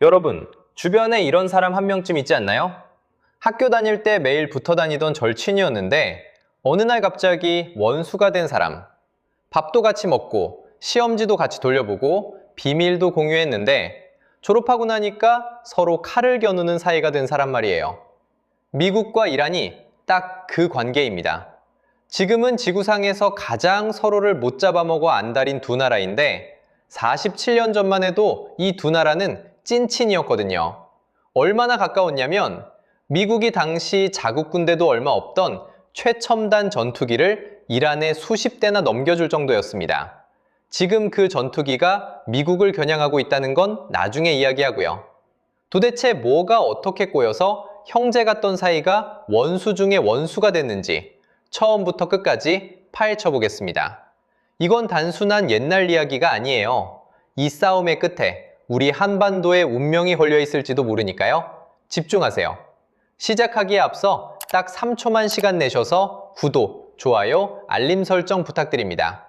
여러분, 주변에 이런 사람 한 명쯤 있지 않나요? 학교 다닐 때 매일 붙어 다니던 절친이었는데 어느 날 갑자기 원수가 된 사람. 밥도 같이 먹고 시험지도 같이 돌려보고 비밀도 공유했는데 졸업하고 나니까 서로 칼을 겨누는 사이가 된 사람 말이에요. 미국과 이란이 딱 그 관계입니다. 지금은 지구상에서 가장 서로를 못 잡아먹어 안달인 두 나라인데 47년 전만 해도 이 두 나라는 찐친이었거든요. 얼마나 가까웠냐면 미국이 당시 자국 군대도 얼마 없던 최첨단 전투기를 이란에 수십 대나 넘겨줄 정도였습니다. 지금 그 전투기가 미국을 겨냥하고 있다는 건 나중에 이야기하고요. 도대체 뭐가 어떻게 꼬여서 형제 같던 사이가 원수 중에 원수가 됐는지 처음부터 끝까지 파헤쳐 보겠습니다. 이건 단순한 옛날 이야기가 아니에요. 이 싸움의 끝에 우리 한반도의 운명이 걸려 있을지도 모르니까요. 집중하세요. 시작하기에 앞서 딱 3초만 시간 내셔서 구독, 좋아요, 알림 설정 부탁드립니다.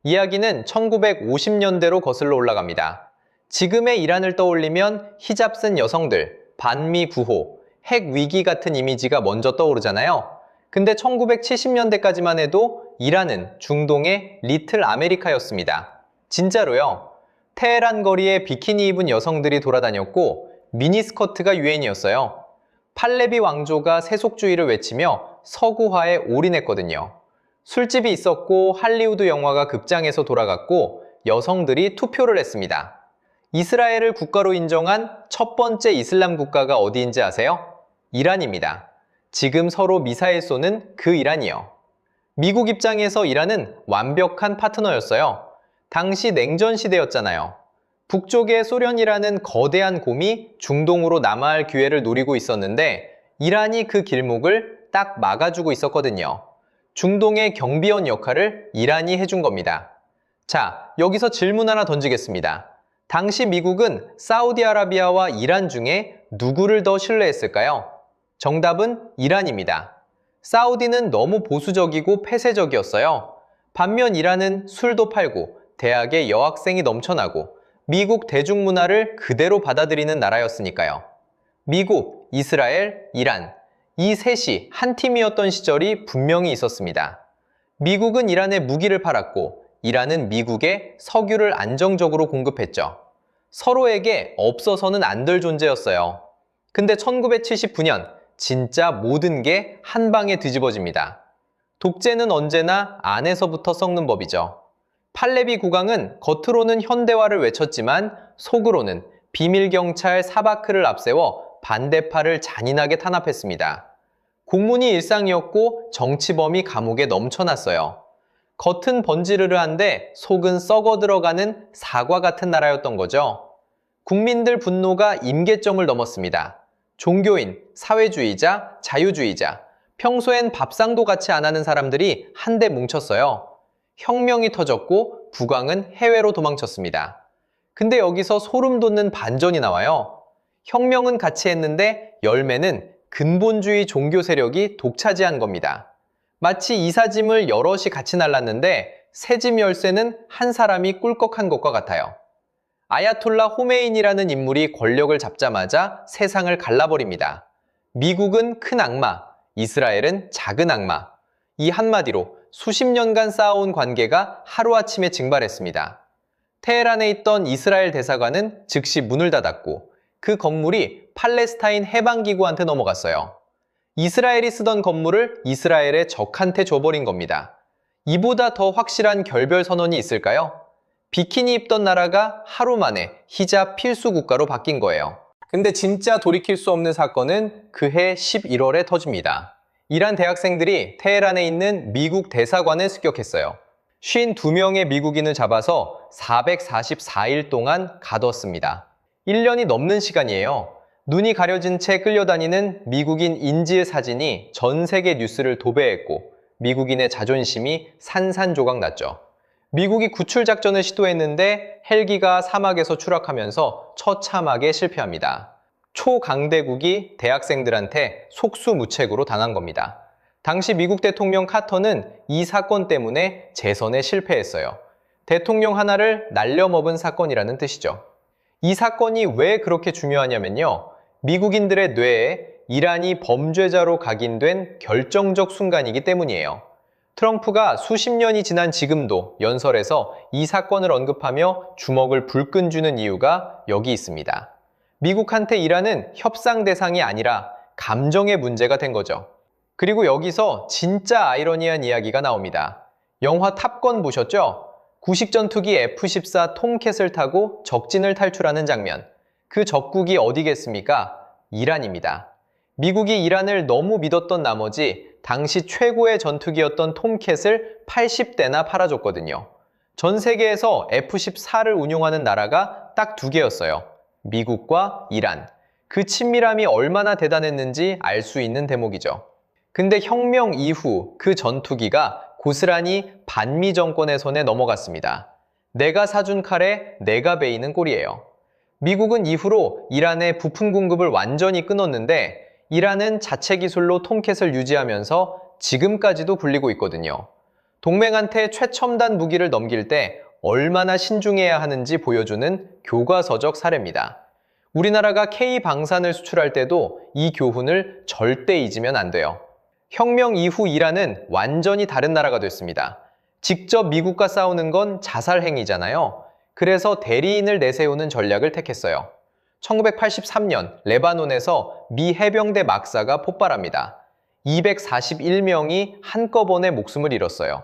이야기는 1950년대로 거슬러 올라갑니다. 지금의 이란을 떠올리면 히잡 쓴 여성들, 반미 구호, 핵 위기 같은 이미지가 먼저 떠오르잖아요. 근데 1970년대까지만 해도 이란은 중동의 리틀 아메리카였습니다. 진짜로요. 테헤란 거리에 비키니 입은 여성들이 돌아다녔고 미니스커트가 유행이었어요. 팔레비 왕조가 세속주의를 외치며 서구화에 올인했거든요. 술집이 있었고 할리우드 영화가 극장에서 돌아갔고 여성들이 투표를 했습니다. 이스라엘을 국가로 인정한 첫 번째 이슬람 국가가 어디인지 아세요? 이란입니다. 지금 서로 미사일 쏘는 그 이란이요. 미국 입장에서 이란은 완벽한 파트너였어요. 당시 냉전 시대였잖아요. 북쪽의 소련이라는 거대한 곰이 중동으로 남하할 기회를 노리고 있었는데 이란이 그 길목을 딱 막아주고 있었거든요. 중동의 경비원 역할을 이란이 해준 겁니다. 자, 여기서 질문 하나 던지겠습니다. 당시 미국은 사우디아라비아와 이란 중에 누구를 더 신뢰했을까요? 정답은 이란입니다. 사우디는 너무 보수적이고 폐쇄적이었어요. 반면 이란은 술도 팔고 대학에 여학생이 넘쳐나고 미국 대중문화를 그대로 받아들이는 나라였으니까요. 미국, 이스라엘, 이란 이 셋이 한 팀이었던 시절이 분명히 있었습니다. 미국은 이란에 무기를 팔았고 이란은 미국에 석유를 안정적으로 공급했죠. 서로에게 없어서는 안 될 존재였어요. 근데 1979년 진짜 모든 게 한 방에 뒤집어집니다. 독재는 언제나 안에서부터 썩는 법이죠. 팔레비 국왕은 겉으로는 현대화를 외쳤지만 속으로는 비밀경찰 사바크를 앞세워 반대파를 잔인하게 탄압했습니다. 공문이 일상이었고 정치범이 감옥에 넘쳐났어요. 겉은 번지르르한데 속은 썩어 들어가는 사과 같은 나라였던 거죠. 국민들 분노가 임계점을 넘었습니다. 종교인, 사회주의자, 자유주의자, 평소엔 밥상도 같이 안 하는 사람들이 한데 뭉쳤어요. 혁명이 터졌고 국왕은 해외로 도망쳤습니다. 근데 여기서 소름 돋는 반전이 나와요. 혁명은 같이 했는데 열매는 근본주의 종교 세력이 독차지한 겁니다. 마치 이삿짐을 여럿이 같이 날랐는데 새짐 열쇠는 한 사람이 꿀꺽한 것과 같아요. 아야톨라 호메인이라는 인물이 권력을 잡자마자 세상을 갈라버립니다. 미국은 큰 악마, 이스라엘은 작은 악마. 이 한마디로 수십 년간 쌓아온 관계가 하루아침에 증발했습니다. 테헤란에 있던 이스라엘 대사관은 즉시 문을 닫았고 그 건물이 팔레스타인 해방기구한테 넘어갔어요. 이스라엘이 쓰던 건물을 이스라엘의 적한테 줘버린 겁니다. 이보다 더 확실한 결별 선언이 있을까요? 비키니 입던 나라가 하루 만에 히잡 필수 국가로 바뀐 거예요. 근데 진짜 돌이킬 수 없는 사건은 그해 11월에 터집니다. 이란 대학생들이 테헤란에 있는 미국 대사관을 습격했어요. 52명의 미국인을 잡아서 444일 동안 가뒀습니다. 1년이 넘는 시간이에요. 눈이 가려진 채 끌려다니는 미국인 인질 사진이 전 세계 뉴스를 도배했고 미국인의 자존심이 산산조각 났죠. 미국이 구출 작전을 시도했는데 헬기가 사막에서 추락하면서 처참하게 실패합니다. 초강대국이 대학생들한테 속수무책으로 당한 겁니다. 당시 미국 대통령 카터는 이 사건 때문에 재선에 실패했어요. 대통령 하나를 날려먹은 사건이라는 뜻이죠. 이 사건이 왜 그렇게 중요하냐면요. 미국인들의 뇌에 이란이 범죄자로 각인된 결정적 순간이기 때문이에요. 트럼프가 수십 년이 지난 지금도 연설에서 이 사건을 언급하며 주먹을 불끈 쥐는 이유가 여기 있습니다. 미국한테 이란은 협상 대상이 아니라 감정의 문제가 된 거죠. 그리고 여기서 진짜 아이러니한 이야기가 나옵니다. 영화 탑건 보셨죠? 구식 전투기 F-14 톰캣을 타고 적진을 탈출하는 장면. 그 적국이 어디겠습니까? 이란입니다. 미국이 이란을 너무 믿었던 나머지 당시 최고의 전투기였던 톰캣을 80대나 팔아줬거든요. 전 세계에서 F-14를 운용하는 나라가 딱 두 개였어요. 미국과 이란. 그 친밀함이 얼마나 대단했는지 알 수 있는 대목이죠. 근데 혁명 이후 그 전투기가 고스란히 반미 정권의 손에 넘어갔습니다. 내가 사준 칼에 내가 베이는 꼴이에요. 미국은 이후로 이란의 부품 공급을 완전히 끊었는데 이란은 자체 기술로 톰캣을 유지하면서 지금까지도 굴리고 있거든요. 동맹한테 최첨단 무기를 넘길 때 얼마나 신중해야 하는지 보여주는 교과서적 사례입니다. 우리나라가 K-방산을 수출할 때도 이 교훈을 절대 잊으면 안 돼요. 혁명 이후 이란은 완전히 다른 나라가 됐습니다. 직접 미국과 싸우는 건 자살 행위잖아요. 그래서 대리인을 내세우는 전략을 택했어요. 1983년 레바논에서 미 해병대 막사가 폭발합니다. 241명이 한꺼번에 목숨을 잃었어요.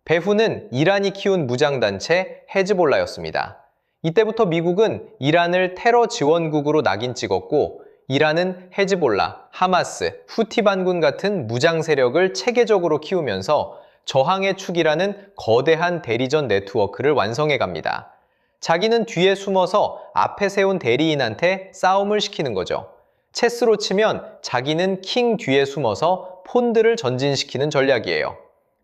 배후는 이란이 키운 무장단체 헤즈볼라였습니다. 이때부터 미국은 이란을 테러 지원국으로 낙인 찍었고 이란은 헤즈볼라, 하마스, 후티 반군 같은 무장 세력을 체계적으로 키우면서 저항의 축이라는 거대한 대리전 네트워크를 완성해 갑니다. 자기는 뒤에 숨어서 앞에 세운 대리인한테 싸움을 시키는 거죠. 체스로 치면 자기는 킹 뒤에 숨어서 폰들을 전진시키는 전략이에요.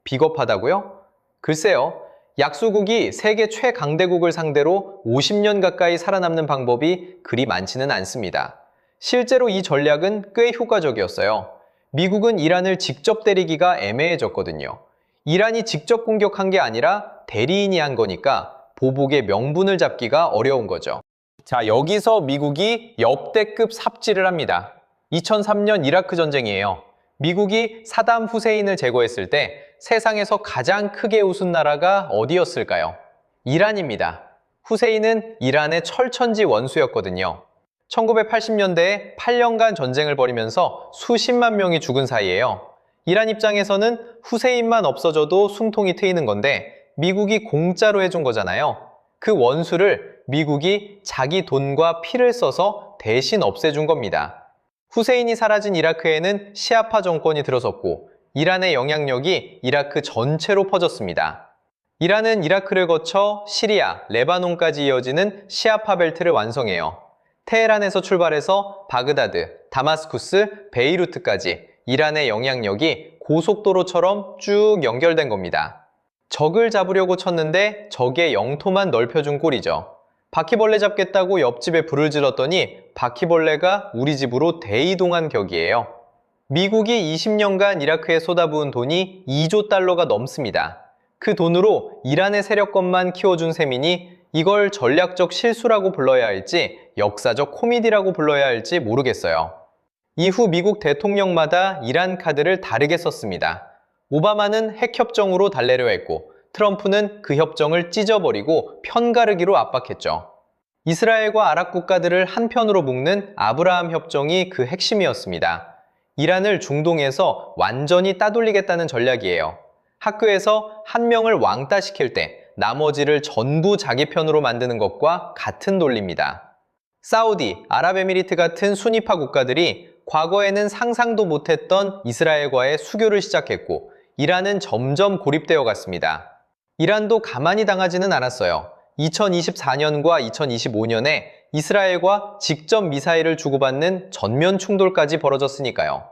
비겁하다고요? 글쎄요. 약소국이 세계 최강대국을 상대로 50년 가까이 살아남는 방법이 그리 많지는 않습니다. 실제로 이 전략은 꽤 효과적이었어요. 미국은 이란을 직접 때리기가 애매해졌거든요. 이란이 직접 공격한 게 아니라 대리인이 한 거니까 보복의 명분을 잡기가 어려운 거죠. 자, 여기서 미국이 역대급 삽질을 합니다. 2003년 이라크 전쟁이에요. 미국이 사담 후세인을 제거했을 때 세상에서 가장 크게 웃은 나라가 어디였을까요? 이란입니다. 후세인은 이란의 철천지 원수였거든요. 1980년대에 8년간 전쟁을 벌이면서 수십만 명이 죽은 사이예요. 이란 입장에서는 후세인만 없어져도 숨통이 트이는 건데 미국이 공짜로 해준 거잖아요. 그 원수를 미국이 자기 돈과 피를 써서 대신 없애준 겁니다. 후세인이 사라진 이라크에는 시아파 정권이 들어섰고 이란의 영향력이 이라크 전체로 퍼졌습니다. 이란은 이라크를 거쳐 시리아, 레바논까지 이어지는 시아파 벨트를 완성해요. 테헤란에서 출발해서 바그다드, 다마스쿠스, 베이루트까지 이란의 영향력이 고속도로처럼 쭉 연결된 겁니다. 적을 잡으려고 쳤는데 적의 영토만 넓혀준 꼴이죠. 바퀴벌레 잡겠다고 옆집에 불을 질렀더니 바퀴벌레가 우리 집으로 대이동한 격이에요. 미국이 20년간 이라크에 쏟아부은 돈이 2조 달러가 넘습니다. 그 돈으로 이란의 세력권만 키워준 셈이니 이걸 전략적 실수라고 불러야 할지 역사적 코미디라고 불러야 할지 모르겠어요. 이후 미국 대통령마다 이란 카드를 다르게 썼습니다. 오바마는 핵협정으로 달래려 했고 트럼프는 그 협정을 찢어버리고 편가르기로 압박했죠. 이스라엘과 아랍 국가들을 한편으로 묶는 아브라함 협정이 그 핵심이었습니다. 이란을 중동에서 완전히 따돌리겠다는 전략이에요. 학교에서 한 명을 왕따시킬 때 나머지를 전부 자기 편으로 만드는 것과 같은 논리입니다. 사우디, 아랍에미리트 같은 수니파 국가들이 과거에는 상상도 못했던 이스라엘과의 수교를 시작했고 이란은 점점 고립되어 갔습니다. 이란도 가만히 당하지는 않았어요. 2024년과 2025년에 이스라엘과 직접 미사일을 주고받는 전면 충돌까지 벌어졌으니까요.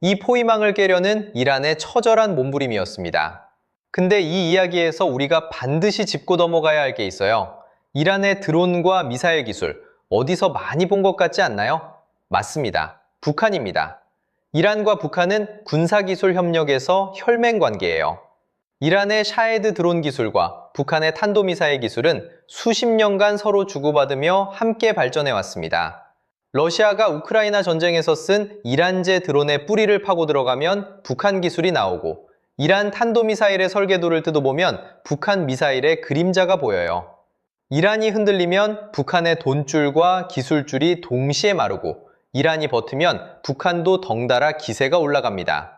이 포위망을 깨려는 이란의 처절한 몸부림이었습니다. 근데 이 이야기에서 우리가 반드시 짚고 넘어가야 할 게 있어요. 이란의 드론과 미사일 기술, 어디서 많이 본 것 같지 않나요? 맞습니다. 북한입니다. 이란과 북한은 군사기술 협력에서 혈맹 관계예요. 이란의 샤헤드 드론 기술과 북한의 탄도미사일 기술은 수십 년간 서로 주고받으며 함께 발전해 왔습니다. 러시아가 우크라이나 전쟁에서 쓴 이란제 드론의 뿌리를 파고 들어가면 북한 기술이 나오고, 이란 탄도미사일의 설계도를 뜯어보면 북한 미사일의 그림자가 보여요. 이란이 흔들리면 북한의 돈줄과 기술줄이 동시에 마르고, 이란이 버티면 북한도 덩달아 기세가 올라갑니다.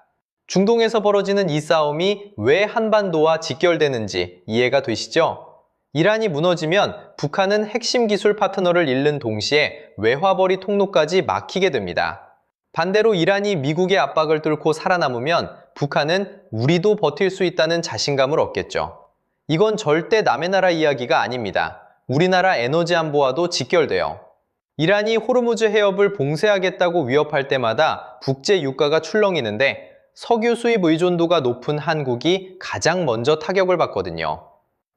중동에서 벌어지는 이 싸움이 왜 한반도와 직결되는지 이해가 되시죠? 이란이 무너지면 북한은 핵심 기술 파트너를 잃는 동시에 외화벌이 통로까지 막히게 됩니다. 반대로 이란이 미국의 압박을 뚫고 살아남으면 북한은 우리도 버틸 수 있다는 자신감을 얻겠죠. 이건 절대 남의 나라 이야기가 아닙니다. 우리나라 에너지 안보와도 직결돼요. 이란이 호르무즈 해협을 봉쇄하겠다고 위협할 때마다 국제 유가가 출렁이는데, 석유 수입 의존도가 높은 한국이 가장 먼저 타격을 받거든요.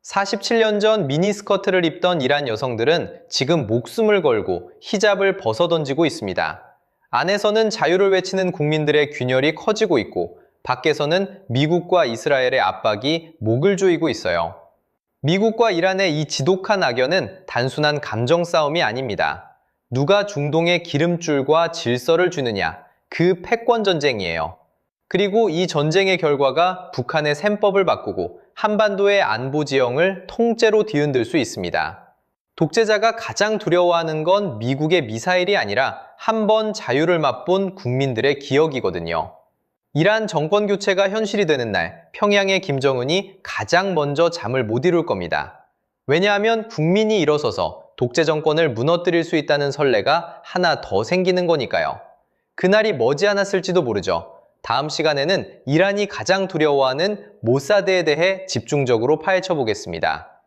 47년 전 미니스커트를 입던 이란 여성들은 지금 목숨을 걸고 히잡을 벗어던지고 있습니다. 안에서는 자유를 외치는 국민들의 균열이 커지고 있고, 밖에서는 미국과 이스라엘의 압박이 목을 조이고 있어요. 미국과 이란의 이 지독한 악연은 단순한 감정 싸움이 아닙니다. 누가 중동의 기름줄과 질서를 주느냐, 그 패권 전쟁이에요. 그리고 이 전쟁의 결과가 북한의 셈법을 바꾸고 한반도의 안보 지형을 통째로 뒤흔들 수 있습니다. 독재자가 가장 두려워하는 건 미국의 미사일이 아니라 한 번 자유를 맛본 국민들의 기억이거든요. 이란 정권 교체가 현실이 되는 날, 평양의 김정은이 가장 먼저 잠을 못 이룰 겁니다. 왜냐하면 국민이 일어서서 독재 정권을 무너뜨릴 수 있다는 설레가 하나 더 생기는 거니까요. 그날이 머지않았을지도 모르죠. 다음 시간에는 이란이 가장 두려워하는 모사드에 대해 집중적으로 파헤쳐 보겠습니다.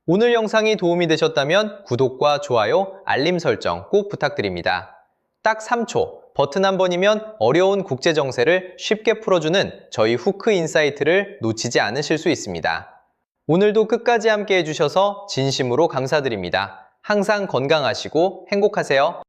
오늘 영상이 도움이 되셨다면 구독과 좋아요, 알림 설정 꼭 부탁드립니다. 딱 3초, 버튼 한 번이면 어려운 국제 정세를 쉽게 풀어주는 저희 후크 인사이트를 놓치지 않으실 수 있습니다. 오늘도 끝까지 함께 해주셔서 진심으로 감사드립니다. 항상 건강하시고 행복하세요.